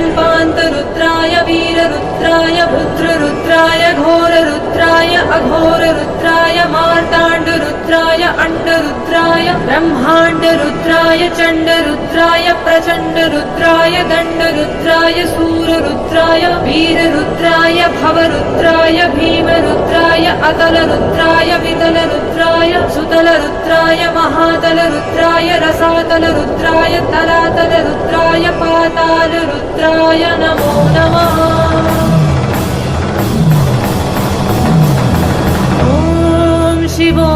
कल्पान्तरुद्राय वीररुद्राय भुद्ररुद्राय घोररुद्राय अघोररुद्राय मार्ताण्डरुद्राय अण्डरुद्राय ब्रह्माण्डरुद्राय चण्डरुद्राय प्रचण्डरुद्राय दण्डरुद्राय सूररुद्राय वीररुद्राय भवरुद्राय भीमरुद्राय अतलरुद्राय वितलरुद्राय सुतलरुद्राय महातलरुद्राय रसातलरुद्राय तलातलरुद्राय पातालरुद्राय नमो नमः। ॐ शिवो